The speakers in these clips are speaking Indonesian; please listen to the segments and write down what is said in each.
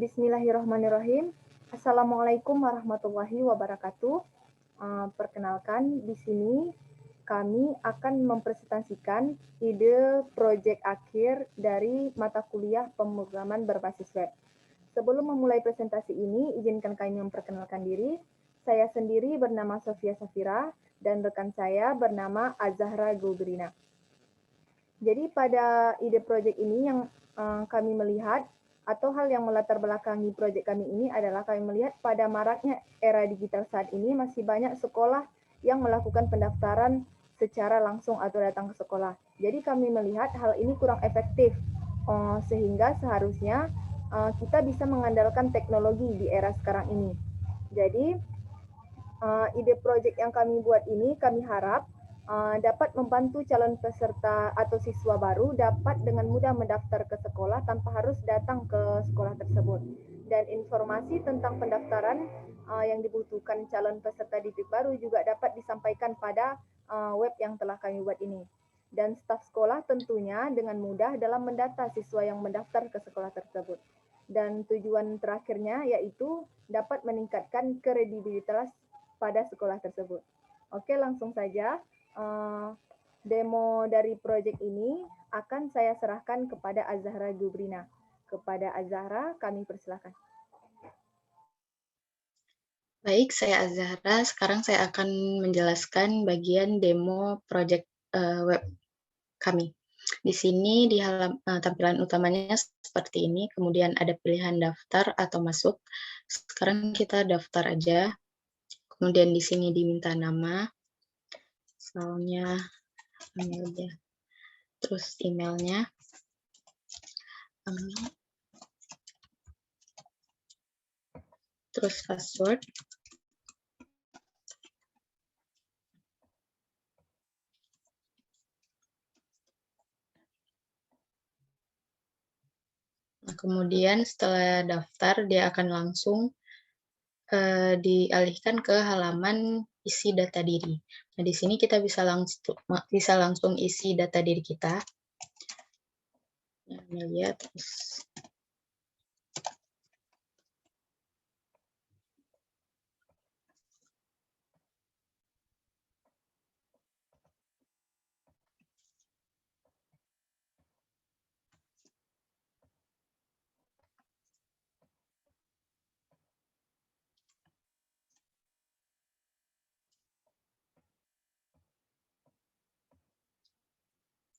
Bismillahirrahmanirrahim. Assalamualaikum warahmatullahi wabarakatuh. Perkenalkan, di sini kami akan mempresentasikan ide proyek akhir dari mata kuliah pemrograman berbasis web. Sebelum memulai presentasi ini, izinkan kami memperkenalkan diri. Saya sendiri bernama Sofia Safira dan rekan saya bernama Azahra Gulbrina. Jadi pada ide proyek ini yang kami melihat atau hal yang melatar belakangi proyek kami ini adalah kami melihat pada maraknya era digital saat ini masih banyak sekolah yang melakukan pendaftaran secara langsung atau datang ke sekolah. Jadi kami melihat hal ini kurang efektif sehingga seharusnya kita bisa mengandalkan teknologi di era sekarang ini. Jadi ide proyek yang kami buat ini kami harap dapat membantu calon peserta atau siswa baru dapat dengan mudah mendaftar ke sekolah tanpa harus datang ke sekolah tersebut. Dan informasi tentang pendaftaran yang dibutuhkan calon peserta didik baru juga dapat disampaikan pada web yang telah kami buat ini. Dan staf sekolah tentunya dengan mudah dalam mendata siswa yang mendaftar ke sekolah tersebut. Dan tujuan terakhirnya yaitu dapat meningkatkan kredibilitas pada sekolah tersebut. Oke, langsung saja. Demo dari proyek ini akan saya serahkan kepada Azahra Gulbrina. Kepada Azahra, kami persilakan. Baik, saya Azahra. Sekarang saya akan menjelaskan bagian demo proyek web kami. Di sini di tampilan utamanya seperti ini, kemudian ada pilihan daftar atau masuk. Sekarang kita daftar aja. Kemudian di sini diminta nama, misalnya aja. Terus emailnya, terus password. Nah, kemudian setelah daftar, dia akan langsung dialihkan ke halaman isi data diri. Nah, di sini kita bisa langsung isi data diri kita. Nah, ini lihat terus.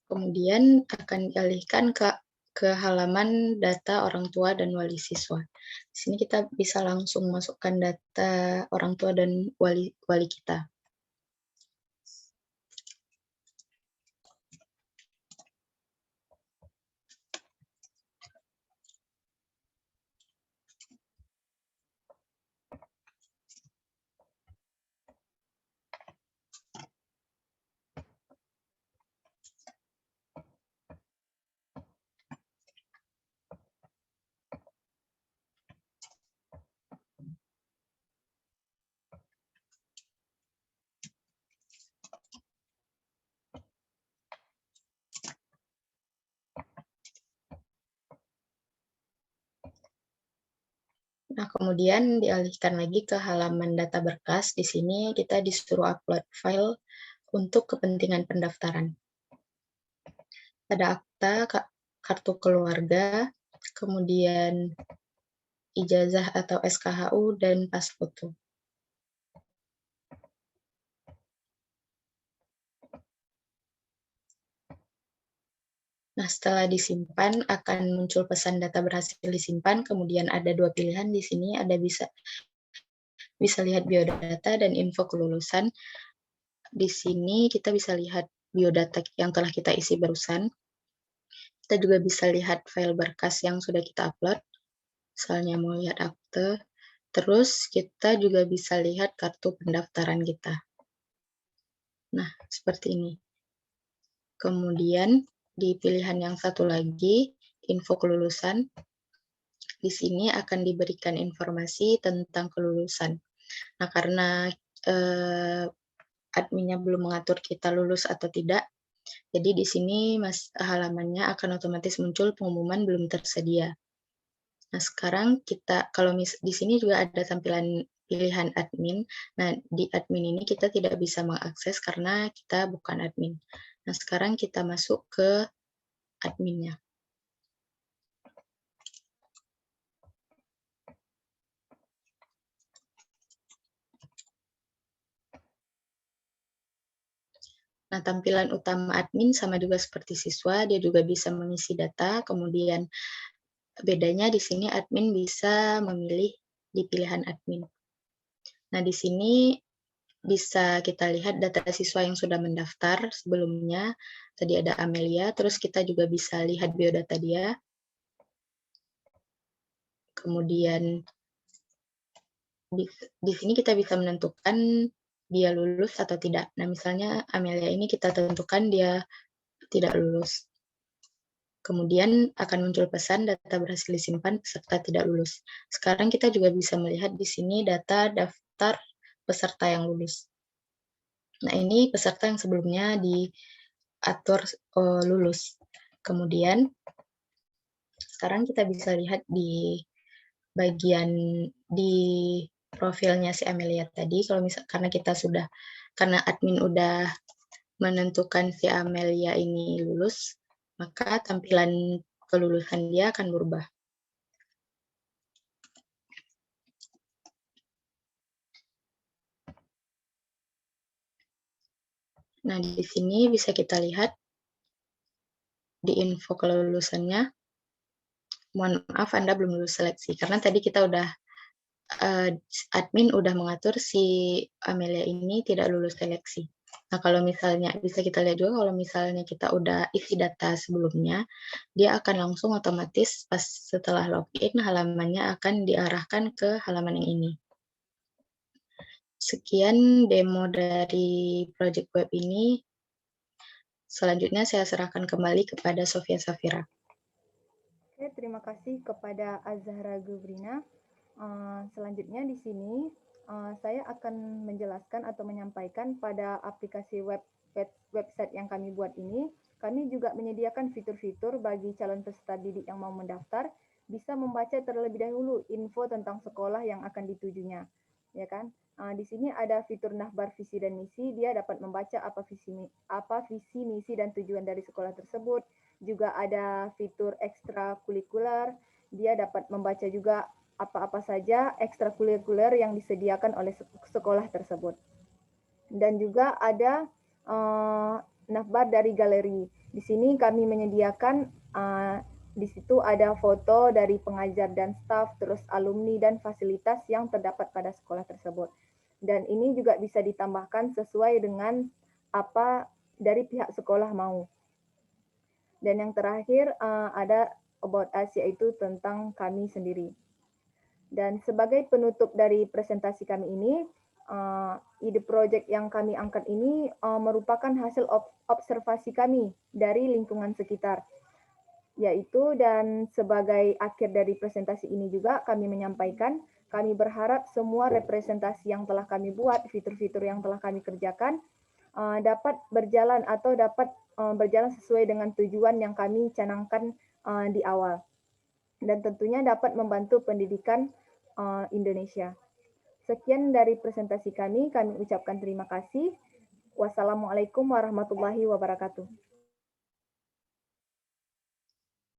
Kemudian akan dialihkan ke halaman data orang tua dan wali siswa. Di sini kita bisa langsung masukkan data orang tua dan wali kita. Nah, kemudian dialihkan lagi ke halaman data berkas. Di sini kita disuruh upload file untuk kepentingan pendaftaran. Ada akta, kartu keluarga, kemudian ijazah atau SKHU, dan pas foto. Nah, setelah disimpan akan muncul pesan data berhasil disimpan, kemudian ada dua pilihan di sini, ada bisa lihat biodata dan info kelulusan. Di sini kita bisa lihat biodata yang telah kita isi barusan. Kita juga bisa lihat file berkas yang sudah kita upload, misalnya mau lihat akte. Terus kita juga bisa lihat kartu pendaftaran kita. Nah, seperti ini. Kemudian di pilihan yang satu lagi, info kelulusan, di sini akan diberikan informasi tentang kelulusan. Nah, karena adminnya belum mengatur kita lulus atau tidak, jadi di sini halamannya akan otomatis muncul pengumuman belum tersedia. Nah, sekarang kita di sini juga ada tampilan pilihan admin. Nah, di admin ini kita tidak bisa mengakses karena kita bukan admin. Nah, sekarang kita masuk ke adminnya. Nah, tampilan utama admin sama juga seperti siswa, dia juga bisa mengisi data, kemudian bedanya di sini admin bisa memilih di pilihan admin. Nah, di sini bisa kita lihat data siswa yang sudah mendaftar sebelumnya. Tadi ada Amelia, terus kita juga bisa lihat biodata dia. Kemudian di sini kita bisa menentukan dia lulus atau tidak. Nah, misalnya Amelia ini kita tentukan dia tidak lulus. Kemudian akan muncul pesan data berhasil disimpan peserta tidak lulus. Sekarang kita juga bisa melihat di sini data daftar peserta yang lulus. Nah, ini peserta yang sebelumnya diatur lulus. Kemudian sekarang kita bisa lihat di bagian di profilnya si Amelia tadi, karena admin udah menentukan si Amelia ini lulus, maka tampilan kelulusan dia akan berubah. Nah, di sini bisa kita lihat di info kelulusannya, mohon maaf Anda belum lulus seleksi, karena tadi kita udah admin udah mengatur si Amelia ini tidak lulus seleksi. Nah, kalau misalnya bisa kita lihat juga kalau misalnya kita udah isi data sebelumnya, dia akan langsung otomatis pas setelah login halamannya akan diarahkan ke halaman yang ini. Sekian demo dari project web ini. Selanjutnya saya serahkan kembali kepada Sofia Safira. Oke, terima kasih kepada Azhara Gubrina. Selanjutnya di sini saya akan menjelaskan atau menyampaikan pada aplikasi website yang kami buat ini. Kami juga menyediakan fitur-fitur bagi calon peserta didik yang mau mendaftar bisa membaca terlebih dahulu info tentang sekolah yang akan ditujunya, ya kan? Di sini ada fitur nahbar visi dan misi, dia dapat membaca apa visi, misi dan tujuan dari sekolah tersebut. Juga ada fitur ekstrakurikuler, dia dapat membaca juga apa-apa saja ekstrakurikuler yang disediakan oleh sekolah tersebut. Dan juga ada navbar dari galeri. Di sini kami menyediakan di situ ada foto dari pengajar dan staf, terus alumni dan fasilitas yang terdapat pada sekolah tersebut. Dan ini juga bisa ditambahkan sesuai dengan apa dari pihak sekolah mau. Dan yang terakhir ada about us, yaitu tentang kami sendiri. Dan sebagai penutup dari presentasi kami ini, ide project yang kami angkat ini merupakan hasil observasi kami dari lingkungan sekitar. Yaitu dan sebagai akhir dari presentasi ini juga kami menyampaikan, kami berharap semua representasi yang telah kami buat, fitur-fitur yang telah kami kerjakan, dapat berjalan atau dapat berjalan sesuai dengan tujuan yang kami canangkan di awal. Dan tentunya dapat membantu pendidikan Indonesia. Sekian dari presentasi kami ucapkan terima kasih. Wassalamualaikum warahmatullahi wabarakatuh.